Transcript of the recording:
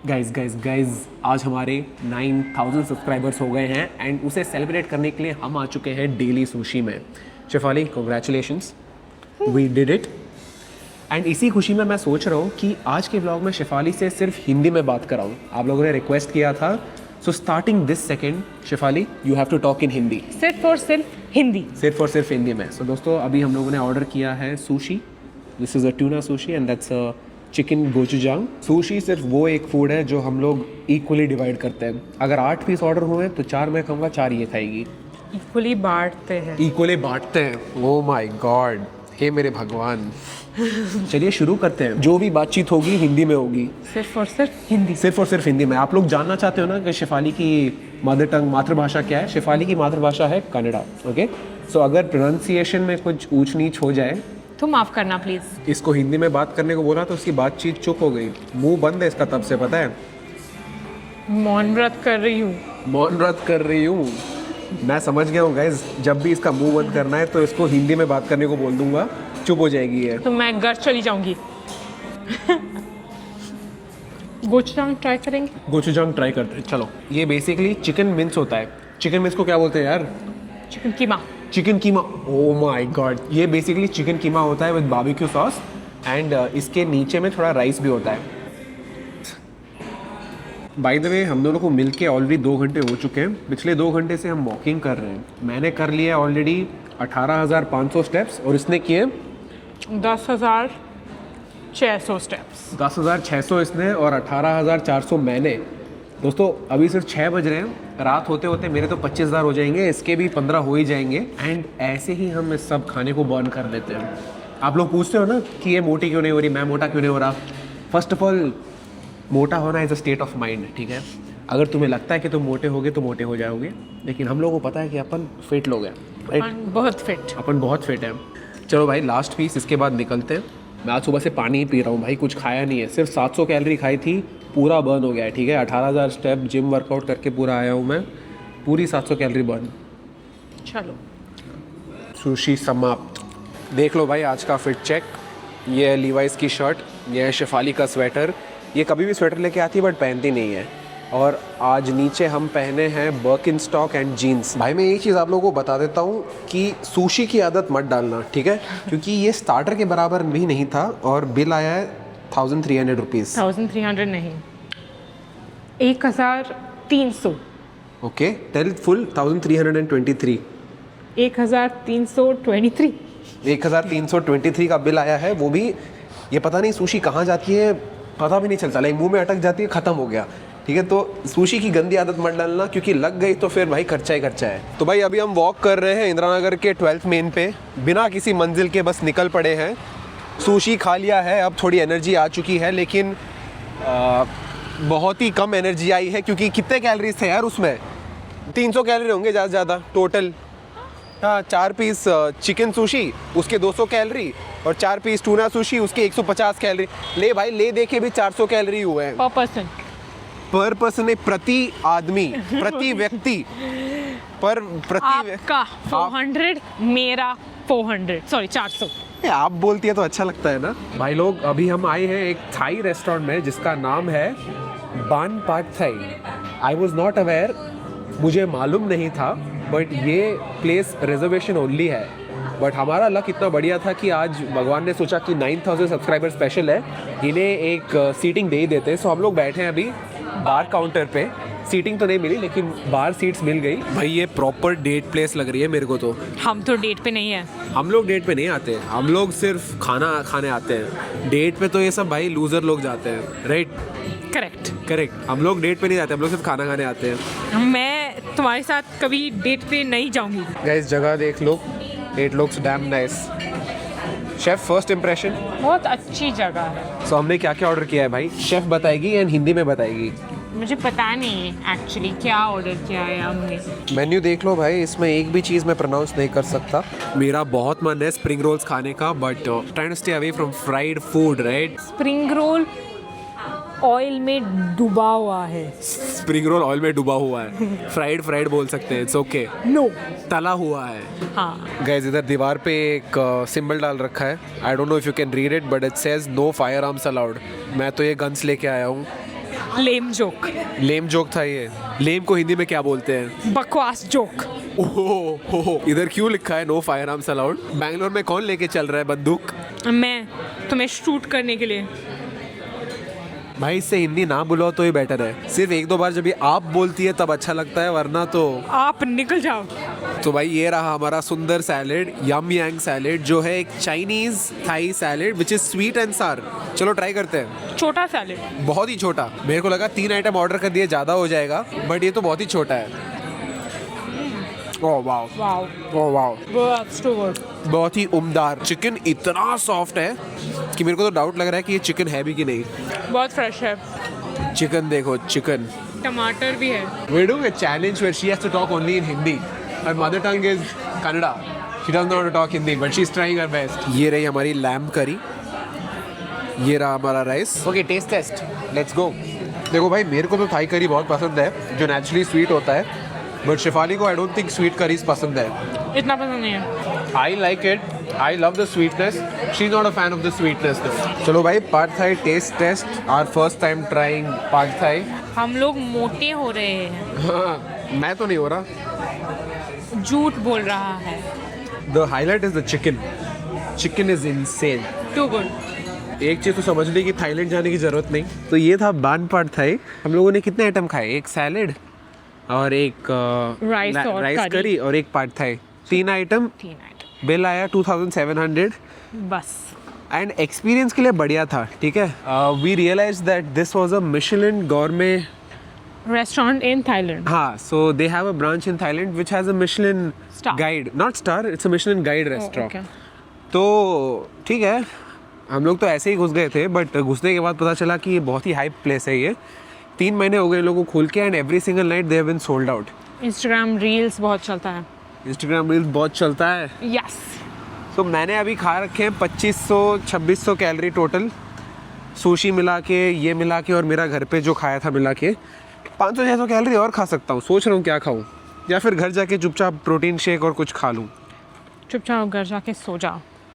Guys आज हमारे 9000 subscribers हो गए हैं एंड उसे सेलिब्रेट करने के लिए हम आ चुके हैं डेली सुशी में। Shefali congratulations, we did it. And इसी खुशी में मैं सोच रहा हूँ कि आज के ब्लॉग में शेफाली से सिर्फ हिंदी में बात कराऊँ। आप लोगों ने रिक्वेस्ट किया था, so starting this second Shefali you have to talk in Hindi. सिर्फ और सिर्फ हिंदी, सिर्फ और सिर्फ हिंदी में। सो दोस्तों अभी हम लोगों ने ऑर्डर किया है sushi. This is a tuna sushi and that's a chicken gochujang. Sushi सिर्फ वो एक फूड है जो हम लोग इक्वली डिवाइड करते हैं। अगर 8 पीस ऑर्डर हुए तो 4 मैं खाऊंगा, 4 ये खाएगी। इक्वली बांटते हैं। इक्वली बांटते हैं। ओह माय गॉड, हे मेरे भगवान। चलिए शुरू करते हैं। जो भी बातचीत होगी हिंदी में होगी। सिर्फ और सिर्फ हिंदी। सिर्फ और सिर्फ हिंदी में। आप लोग जानना चाहते हो ना कि शेफाली की मदर टंग मातृभाषा क्या है? शेफाली की मातृभाषा है कन्नड़ा। ओके, सो अगर प्रोनाउंसिएशन में कुछ ऊंच नीच हो जाए तो माफ करना प्लीज। इसको हिंदी में बात करने को बोला तो उसकी बातचीत चुप हो गई। मुंह बंद है इसका तब से, पता है। मौन व्रत कर रही हूँ। मौन व्रत कर रही हूँ। मैं समझ गया हूँ गाइज, जब भी इसका मुंह बंद करना है तो इसको हिंदी में बात करने को बोल दूंगा, चुप हो जाएगी ये। तो मैं घर चली जाऊंगी। गोचुजांग ट्राई करेंगे। गोचुजांग ट्राई करते हैं, चलो। ये बेसिकली चिकन मिंस होता है। चिकन मिंस को क्या बोलते हैं यार? Chicken keema. Chicken keema. Oh my God, ये बेसिकली चिकन कीमा होता है विद बारबेक्यू सॉस एंड इसके नीचे में थोड़ा राइस भी होता है। बाय द वे हम दोनों को मिलके ऑलरेडी 2 घंटे हो चुके हैं। पिछले 2 घंटे से हम वॉकिंग कर रहे हैं। मैंने कर लिया ऑलरेडी 18,500 स्टेप्स और इसने किए 10,600 स्टेप्स। 10,600 इसने और 18,400 मैंने। दोस्तों अभी सिर्फ 6 बज रहे हैं। रात होते होते मेरे तो 25,000 हो जाएंगे, इसके भी 15 हो ही जाएंगे। एंड ऐसे ही हम इस सब खाने को बर्न कर लेते हैं। आप लोग पूछते हो ना कि ये मोटी क्यों नहीं हो रही, मैं मोटा क्यों नहीं हो रहा। फर्स्ट ऑफ ऑल, मोटा होना is a state of mind, ठीक है। अगर तुम्हें लगता है कि तुम मोटे होगे तो मोटे हो जाओगे, लेकिन हम लोगों को पता है कि अपन फिट लोग हैं, राइट। बहुत फिट। अपन बहुत फिट हैं। चलो भाई लास्ट पीस, इसके बाद निकलते हैं। मैं आज सुबह से पानी ही पी रहा हूँ भाई, कुछ खाया नहीं है। सिर्फ 700 कैलोरी खाई थी, पूरा बर्न हो गया है, ठीक है। 18,000 स्टेप जिम वर्कआउट करके पूरा आया हूँ मैं, पूरी 700 कैलोरी बर्न। चलो सुशी समाप्त। देख लो भाई आज का फिट चेक। ये है लीवाइस की शर्ट, ये है शेफाली का स्वेटर। ये कभी भी स्वेटर लेके आती है बट पहनती नहीं है। और आज नीचे हम पहने हैं बर्किनस्टॉक एंड जीन्स। भाई मैं एक चीज़ आप लोगों को बता देता हूँ कि सुशी की आदत मत डालना, ठीक है, क्योंकि ये स्टार्टर के बराबर भी नहीं था और बिल आया है 1,300 रुपीज़। 1,300 नहीं, 1,300। Okay, tell full 1,323। 1,323। 1,323 का बिल आया है। वो भी ये पता नहीं सुशी कहाँ जाती है, पता भी नहीं चलता, लाइक मुंह में अटक जाती है, ख़त्म हो गया, ठीक है। तो सुशी की गंदी आदत मत डालना, क्योंकि लग गई तो फिर भाई खर्चा ही खर्चा है। तो भाई अभी हम वॉक कर रहे हैं इंदिरा नगर के 12th मेन पे, बिना किसी मंजिल के बस निकल पड़े हैं। सुशी खा लिया है, अब थोड़ी एनर्जी आ चुकी है, लेकिन बहुत ही कम एनर्जी आई है, क्योंकि कितने कैलोरीज थे यार उसमें? 300 कैलोरी होंगे ज़्यादा से ज़्यादा टोटल। हाँ, 4 पीस चिकन सुशी उसके 200 कैलोरी और 4 पीस टूना सुशी उसके 150 कैलोरी। ले भाई ले, देखे भी 400 कैलोरी हुए हैं पर पर्सन। पर पर्सन, प्रति आदमी, प्रति व्यक्ति, पर प्रति आपका 400, मेरा 400, सॉरी 400। आप बोलती है तो अच्छा लगता है ना भाई। लोग अभी हम आए हैं एक थाई रेस्टोरेंट में जिसका नाम है Baan Pak Thai. I was not aware, मुझे मालूम नहीं था, बट ये प्लेस रिजर्वेशन ओनली है। बट हमारा लक इतना बढ़िया था कि आज भगवान ने सोचा कि 9,000 सब्सक्राइबर स्पेशल है, इन्हें एक सीटिंग दे ही देते हैं। सो हम लोग बैठे हैं अभी बार काउंटर पे। सीटिंग तो नहीं मिली लेकिन बार सीट्स मिल गई। भाई ये प्रॉपर डेट प्लेस लग रही है मेरे को तो। हम तो डेट पे नहीं है। हम लोग डेट पे नहीं आते, हम लोग सिर्फ खाना खाने आते हैं। डेट पे तो ये सब भाई लूजर लोग जाते हैं, राइट? Correct correct. हम लोग डेट पे नहीं जाते, हम लोग सिर्फ खाना खाने आते हैं। मैं तुम्हारे साथ कभी डेट पे नहीं जाऊंगी। गाइस जगह देख लो, it looks damn nice. Chef first impression? बहुत अच्छी जगह है। सो हमने क्या क्या ऑर्डर किया है भाई? शेफ बताएगी एंड हिंदी में बताएगी। मुझे पता नहीं है एक्चुअली क्या ऑर्डर किया है हमने। मेन्यू देख लो भाई, इसमें एक भी चीज़ मैं प्रोनाउंस नहीं कर सकता। मेरा बहुत मन है स्प्रिंग रोल्स खाने का, but trying to stay away from fried food, right? Spring roll oil में डूबा हुआ है। स्प्रिंग रोल ऑयल में डूबा हुआ है। फ्राइड फ्राइड बोल सकते हैं, इट्स ओके। नो, तला हुआ है। हाँ गाइस इधर दीवार पे एक सिंबल डाल रखा है। I don't know if you can read it, but it says no firearms allowed. मैं तो ये गन्स लेके आया हूँ। लेम जोक, लेम जोक था ये। लेम को हिंदी में क्या बोलते हैं? बकवास जोक। ओहो, इधर क्यों लिखा है no firearms allowed? Bangalore में कौन लेके चल रहा है बंदूक? मैं तुम्हें शूट करने के लिए। भाई इससे हिंदी ना बुलाओ तो ही बेटर है। सिर्फ एक दो बार जब ये आप बोलती है तब अच्छा लगता है, वरना तो आप निकल जाओ। तो भाई ये रहा हमारा सुंदर सैलेड, यम यांग सैलेड, जो है एक Chinese Thai salad which is sweet and sour. चलो ट्राई करते हैं। छोटा सैलेड, बहुत ही छोटा। मेरे को लगा 3 आइटम ऑर्डर कर दिए ज़्यादा हो जाएगा, बट ये तो बहुत ही छोटा है। Oh wow, wow, oh wow, that's too good। बहुत ही उम्दार। चिकन इतना सॉफ्ट है कि मेरे को तो डाउट लग रहा है कि ये चिकन है भी कि नहीं। बहुत फ्रेश है। चिकन देखो, चिकन। टमाटर भी है। We're doing a challenge where she has to talk only in Hindi. Her mother tongue is Kannada. She doesn't know how to talk Hindi, but she's trying her best. ये रही हमारी lamb करी, ये रहा हमारा rice. Okay, taste taste, let's go. देखो भाई, मेरे को तो थाई करी बहुत पसंद है, जो नेचुरली स्वीट होता है, बट शिफाली को I don't think sweet curries पसंद है। इतना पसंद नहीं है। I like it, I love the sweetness, she is not a fan of the sweetness. चलो भाई, pad thai taste taste, our first time trying pad thai. हम लोग मोटे हो रहे हैं। हाँ, मैं तो नहीं हो रहा। झूठ बोल रहा है। The highlight is the chicken. Chicken is insane. Too good. एक चीज़ तो समझ ली कि थाईलैंड जाने की ज़रूरत नहीं। तो ये था बान पार्ट थाई। हम लोगों ने कितने आइटम खाए? एक सैलेड और एक राइस और राइस करी। करी और एक pad thai. 3 item. 3 item bill आया 2700 बस। एंड एक्सपीरियंस के लिए बढ़िया था। ठीक है, we realise that this was a Michelin gourmet restaurant in Thailand. हाँ, so they have a branch in Thailand which has a Michelin Star. Guide, not star, it's a Michelin guide restaurant. okay. तो ठीक है, हम लोग तो ऐसे ही घुस गए थे, बट घुसने के बाद पता चला कि ये बहुत ही हाइप प्लेस है। ये 3 महीने हो गए लोगों को खोल के, and every single night they have been sold out. Instagram reels बहुत चलता है। इंस्टाग्राम रील्स बहुत चलता है। यस। तो मैंने अभी खा रखे हैं 2500-2600 कैलोरी टोटल, सुशी मिला के, ये मिला के, और मेरा घर पे जो खाया था मिला के 500-600 कैलोरी और खा सकता हूँ। सोच रहा हूँ क्या खाऊँ, या फिर घर जाके चुपचाप प्रोटीन शेक और कुछ खा लूँ। चुपचाप घर जाके सो जाओ।